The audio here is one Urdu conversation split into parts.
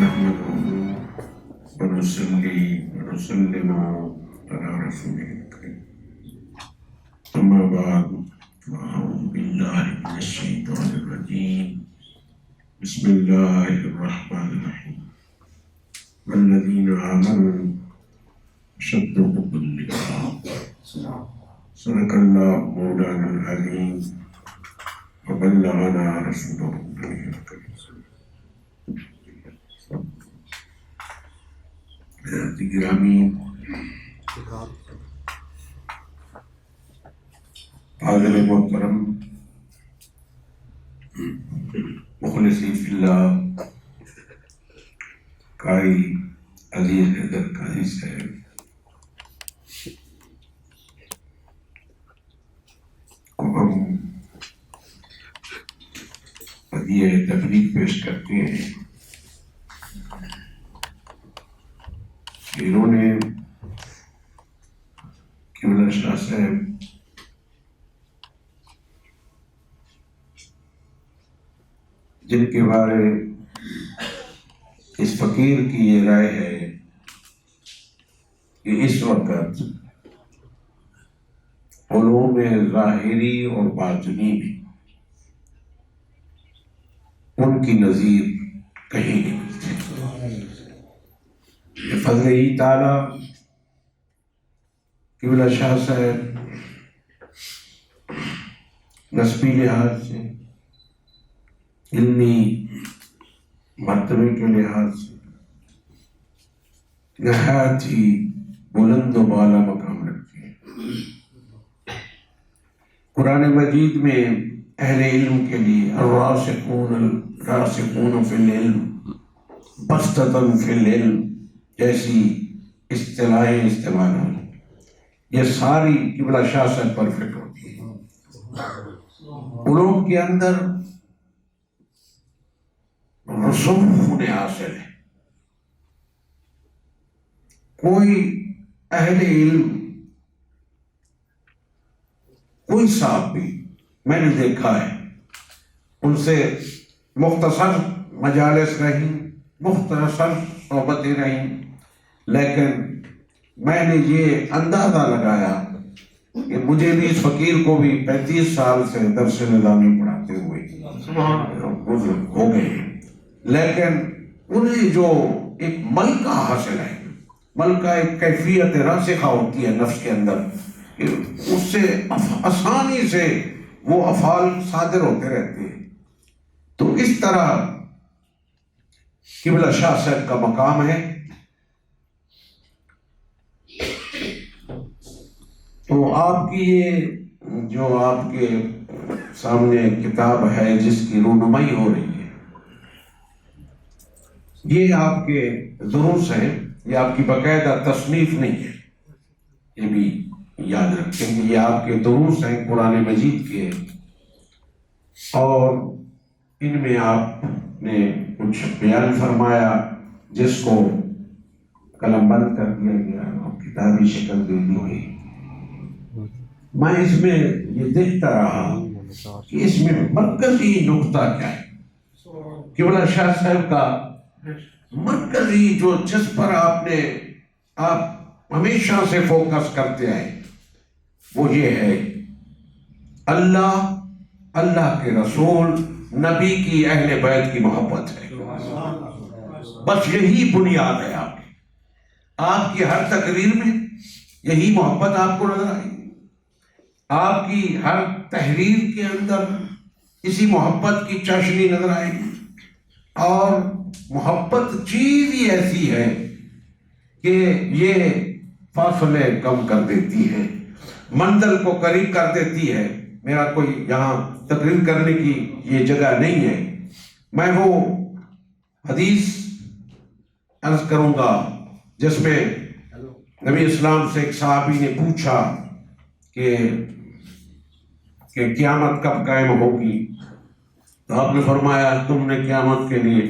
نحمده ونصلي ونسلم على رسوله الكريم أما بعد فأعوذ بالله من الشيطان الرجيم بسم الله الرحمن الرحيم والذين آمنوا أشد حبا لله صدق الله مولانا العظيم وبلغنا رسوله النبي الكريم گرامی حاضر محترم مخلصی فی اللہ قاری عزیز حیدر قاضی صاحب، کو ہم ہدیہ تبریک پیش کرتے ہیں۔ انہوں نے قبلہ شاہ صاحب جن کے بارے اس فقیر کی یہ رائے ہے کہ اس وقت علوم ظاہری اور باطنی میں ان کی نظیر کہیں نہیں ملتی۔ فضل ہی تعالی قبلہ شاہ صاحب نسبی لحاظ سے، علمی مرتبے کے لحاظ سے نہایت ہی بلند و بالا مقام رکھتے ہیں۔ قرآن مجید میں اہل علم کے لیے الراسخون فی العلم بسطۃ فی العلم جیسی اصطلاحیں استعمال ہوئی، یہ ساری قبلہ شاہ صاحب پر فٹ ہوتی ہے۔ علوم کے اندر رسوم ہونے حاصل ہے۔ کوئی اہل علم، کوئی صاحب بھی میں نے دیکھا ہے، ان سے مختصر مجالس رہیں، مختصر صحبتیں رہیں، لیکن میں نے یہ اندازہ لگایا کہ مجھے بھی اس فقیر کو بھی 35 سال سے درس نظامی پڑھاتے ہوئے بزرگ ہو گئے ہیں، لیکن انہیں جو ایک ملکہ حاصل ہے، ملکہ ایک کیفیت راسخہ ہوتی ہے نفس کے اندر، کہ اس سے آسانی سے وہ افعال صادر ہوتے رہتے ہیں۔ تو اس طرح قبلہ شاہ صاحب کا مقام ہے۔ تو آپ کی یہ جو آپ کے سامنے کتاب ہے جس کی رونمائی ہو رہی ہے، یہ آپ کے دروس ہیں، یہ آپ کی باقاعدہ تصنیف نہیں ہے، یہ بھی یاد رکھیں کہ یہ آپ کے دروس ہیں قرآن مجید کے، اور ان میں آپ نے کچھ بیان فرمایا جس کو قلم بند کر دیا گیا اور کتابی شکل دے دی گئی۔ میں اس میں یہ دیکھتا رہا کہ اس میں مرکزی نقطہ کیا ہے۔ قبلہ شاہ صاحب کا مرکزی جو جس پر آپ ہمیشہ سے فوکس کرتے آئے وہ یہ ہے اللہ کے رسول، نبی کی، اہل بیت کی محبت ہے۔ بس یہی بنیاد ہے آپ کی ہر تقریر میں یہی محبت آپ کو نظر آئی، آپ کی ہر تحریر کے اندر اسی محبت کی چاشنی نظر آئے گی۔ اور محبت چیز ہی ایسی ہے کہ یہ فاصلے کم کر دیتی ہے، منزل کو قریب کر دیتی ہے۔ میرا کوئی یہاں تقریر کرنے کی یہ جگہ نہیں ہے، میں وہ حدیث عرض کروں گا جس میں نبی اسلام سے ایک صحابی نے پوچھا کہ قیامت کب قائم ہوگی، تو آپ نے فرمایا تم نے قیامت کے لیے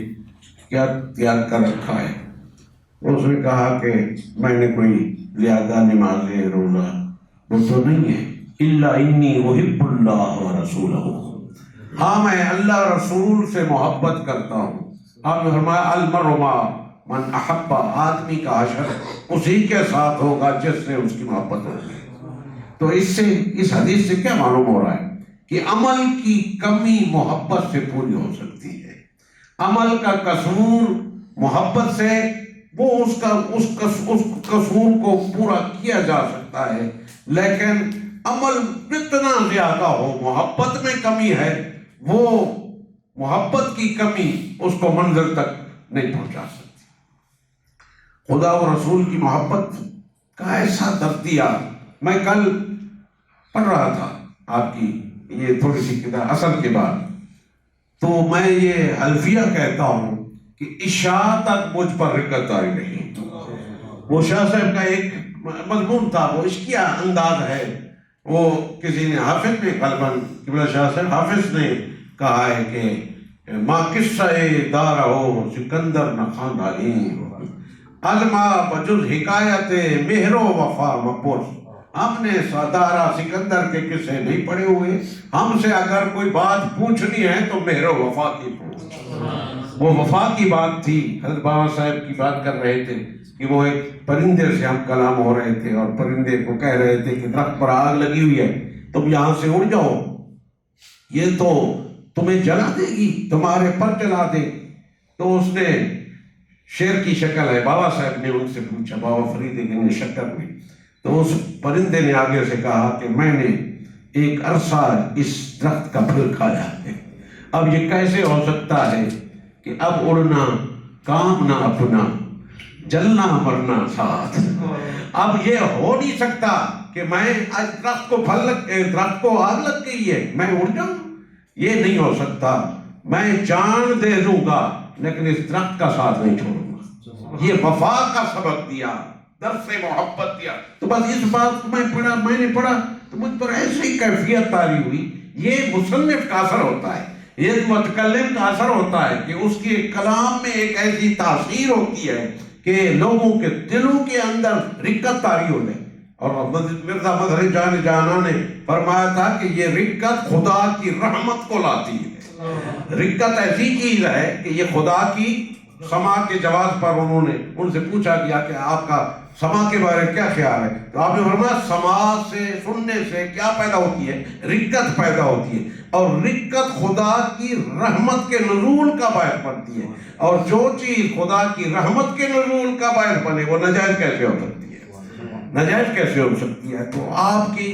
کیا تیار کر رکھا ہے؟ اس نے کہا کہ میں نے کوئی زیادہ نمازیں روزہ وہ تو نہیں ہے، الا انی احب اللہ و رسولہ، ہاں میں اللہ رسول سے محبت کرتا ہوں آپ نے فرمایا المرء مع من احب، آدمی کا حشر اسی کے ساتھ ہوگا جس سے اس کی محبت ہوگی۔ تو اس حدیث سے کیا معلوم ہو رہا ہے کہ عمل کی کمی محبت سے پوری ہو سکتی ہے۔ عمل کا قصور محبت سے وہ اس قصور کو پورا کیا جا سکتا ہے، لیکن عمل جتنا زیادہ ہو محبت میں کمی ہے، وہ محبت کی کمی اس کو منزل تک نہیں پہنچا سکتی۔ خدا و رسول کی محبت کا ایسا درجہ، میں کل پڑھ رہا تھا آپ کی یہ تھوڑی سی کتاب اصل کے بعد، تو میں یہ الفیہ کہتا ہوں کہ عشاء تک مجھ پر رقت آئی نہیں۔ وہ شاہ صاحب کا ایک مضمون تھا، وہ عشقیہ انداز ہے، وہ کسی نے حافظ نے غالباً قبلہ شاہ صاحب حافظ نے کہا ہے کہ ماں قصہ دار ہو سکندر نہ خاندانی ازما بجز حکایت مہر و وفا مپرس۔ ہم نے دارا سکندر کے قصے نہیں پڑھے ہوئے، ہم سے اگر کوئی بات پوچھنی ہے تو مہر و وفا کی پوچھ۔ وہ وفا کی بات تھی۔ حضرت بابا صاحب کی بات کر رہے تھے کہ وہ ایک پرندے سے ہم کلام ہو رہے تھے، اور پرندے کو کہہ رہے تھے کہ درخت پر آگ لگی ہوئی ہے، تم یہاں سے اڑ جاؤ، یہ تو تمہیں جلا دے گی، تمہارے پر جلا دے۔ تو اس نے شیر کی شکل ہے، بابا صاحب نے ان سے پوچھا، بابا فرید گنج شکر میں، تو اس پرندے نے آگے سے کہا کہ میں نے ایک عرصہ اس درخت کا پھل کھایا ہے، اب یہ کیسے ہو سکتا ہے کہ اب اڑنا کام نہ اپنا، جلنا مرنا ساتھ۔ اب یہ ہو نہیں سکتا کہ میں آج درخت کو آگ لگ گئی ہے میں اڑ جاؤں، یہ نہیں ہو سکتا۔ میں جان دے دوں گا لیکن اس درخت کا ساتھ نہیں چھوڑوں گا۔ یہ وفا کا سبق دیا، درس محبت دیا۔ تو بس اس بات کو میں نے پڑھا تو مجھ پر ایسی کیفیت طاری ہوئی۔ یہ مصنف کا اثر ہوتا ہے، یہ متکلم کا اثر ہوتا ہے کہ اس کے کلام میں ایک ایسی تاثیر ہوتی ہے کہ لوگوں کے دلوں کے اندر رقت طاری ہو جائے۔ اور مرزا مظہر جان جانا نے فرمایا تھا کہ یہ رقت خدا کی رحمت کو لاتی ہے۔ رقت ایسی چیز ہے کہ یہ خدا کی سماع کے جواز پر انہوں نے ان سے پوچھا گیا کہ آپ کا سماع کے بارے میں کیا خیال ہے، تو آپ نے فرمایا سماع سے سننے سے کیا پیدا ہوتی ہے، رقت پیدا ہوتی ہے، اور رقت خدا کی رحمت کے نزول کا باعث بنتی ہے، اور جو چیز خدا کی رحمت کے نزول کا باعث بنے وہ ناجائز کیسے ہو سکتی ہے، ناجائز کیسے ہو سکتی ہے۔ تو آپ کی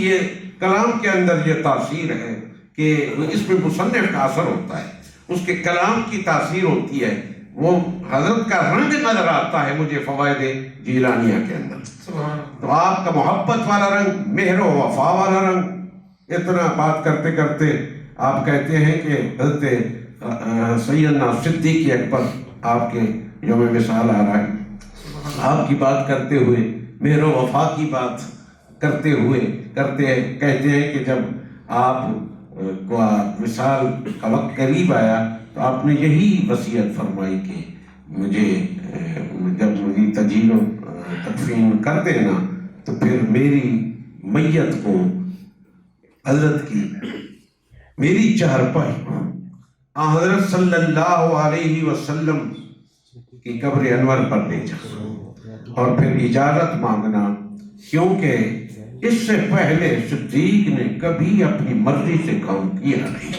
یہ کلام کے اندر یہ تاثیر ہے کہ اس میں مصنف کا اثر ہوتا ہے، اس کے کلام کی تاثیر ہوتی ہے، وہ حضرت کا رنگ نظر آتا ہے مجھے فوائد جیلانیہ کے اندر۔ تو آپ کا محبت والا رنگ، مہر و وفا والا رنگ۔ اتنا بات کرتے کرتے آپ کہتے ہیں کہ حضرت سیدنا صدیق اکبر آپ کے یوم وصال آ رہا ہے، آپ کی بات کرتے ہوئے مہر و وفا کی بات کرتے ہوئے کہتے ہیں کہ جب آپ کو وصال کا وقت قریب آیا تو آپ نے یہی وصیت فرمائی کہ مجھے جب مجھے تجہیز و تکفین کر دینا تو پھر میری میت کو حضرت کی میری چہارپائی حضرت صلی اللہ علیہ وسلم کی قبر انور پر لے جانا اور پھر اجازت مانگنا، کیونکہ اس سے پہلے صدیق نے کبھی اپنی مرضی سے کام کیا نہیں،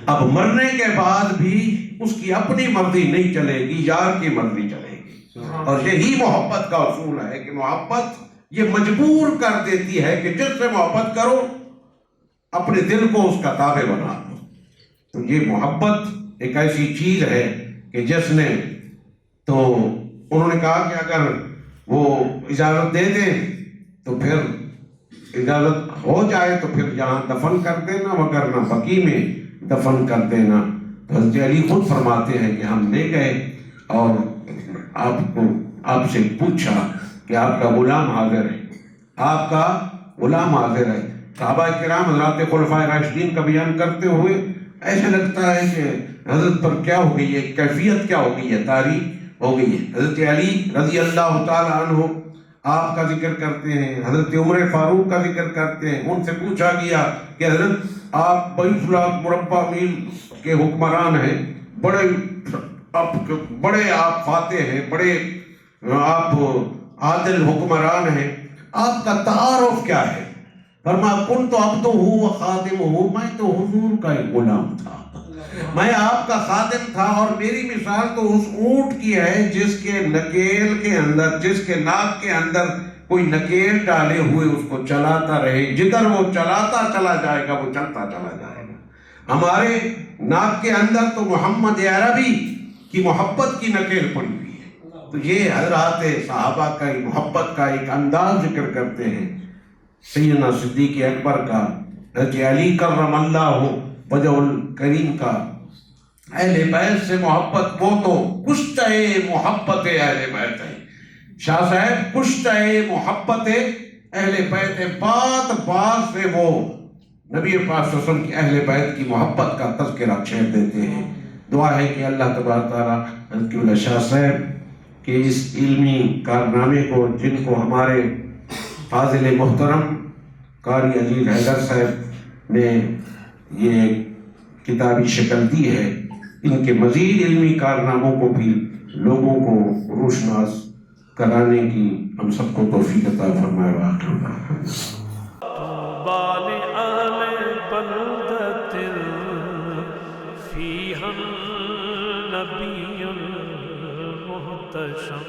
اب مرنے کے بعد بھی اس کی اپنی مرضی نہیں چلے گی، یار کی مرضی چلے گی۔ اور یہی محبت کا اصول ہے کہ محبت یہ مجبور کر دیتی ہے کہ جس سے محبت کرو اپنے دل کو اس کا تابع بنا دو۔ تو یہ محبت ایک ایسی چیز ہے کہ جس نے، تو انہوں نے کہا کہ اگر وہ اجازت دے دیں تو پھر اجازت ہو جائے تو پھر یہاں دفن کر دینا، وگرنہ بقیع میں دفن کر دینا۔ تو حضرت علی خود فرماتے ہیں کہ ہم لے گئے اور آپ سے پوچھا کہ آپ کا غلام حاضر ہے، آپ کا غلام حاضر ہے۔ صحابہ کرام حضرات خلفائے راشدین کا بیان کرتے ہوئے ایسے لگتا ہے کہ حضرت پر کیا ہو گئی ہے، کیفیت کیا ہو گئی ہے، تاریخ ہو گئی ہے۔ حضرت علی رضی اللہ تعالی عنہ آپ کا ذکر کرتے ہیں، حضرت عمر فاروق کا ذکر کرتے ہیں۔ ان سے پوچھا گیا کہ حضرت آپ 22 لاکھ مربع میل کے حکمران ہیں، بڑے آپ فاتح ہیں، بڑے آپ عادل حکمران ہیں، آپ کا تعارف کیا ہے؟ فرمایا کنت عبدہ و خادمہ، میں تو حضور کا ایک غلام تھا، میں آپ کا خادم تھا، اور میری مثال تو اس اونٹ کی ہے جس کے نکیل کے اندر، جس کے ناک کے اندر کوئی نکیل ڈالے ہوئے اس کو چلاتا رہے، جدھر وہ چلاتا چلا جائے گا وہ چلتا چلا جائے گا۔ ہمارے ناک کے اندر تو محمد عربی کی محبت کی نکیل پڑی ہوئی ہے۔ تو یہ حضرات صحابہ کا محبت کا ایک انداز ذکر کرتے ہیں، سیدنا صدیق اکبر کا، حضرت علی کرم اللہ وجہ الکریم کا، اہل بیت سے محبت، وہ تو کشتہ محبت اہل بیت ہے۔ شاہ صاحب کشتہ محبت اہل بیت، بات بات سے وہ نبی پاک صلی اللہ علیہ وسلم کی اہل بیت کی محبت کا تذکرہ چھیڑ دیتے ہیں۔ دعا ہے کہ اللہ تبارک تعالیٰ حضرت قبلہ شاہ صاحب کے اس علمی کارنامے کو، جن کو ہمارے فاضل محترم قاری عزیز حیدر صاحب نے یہ کتابی شکل دی ہے، ان کے مزید علمی کارناموں کو بھی لوگوں کو روشناس کرانے کی ہم سب کو توفیق عطا فرمائے۔ طوبى لأهل بلدة فيها النبي المحتشم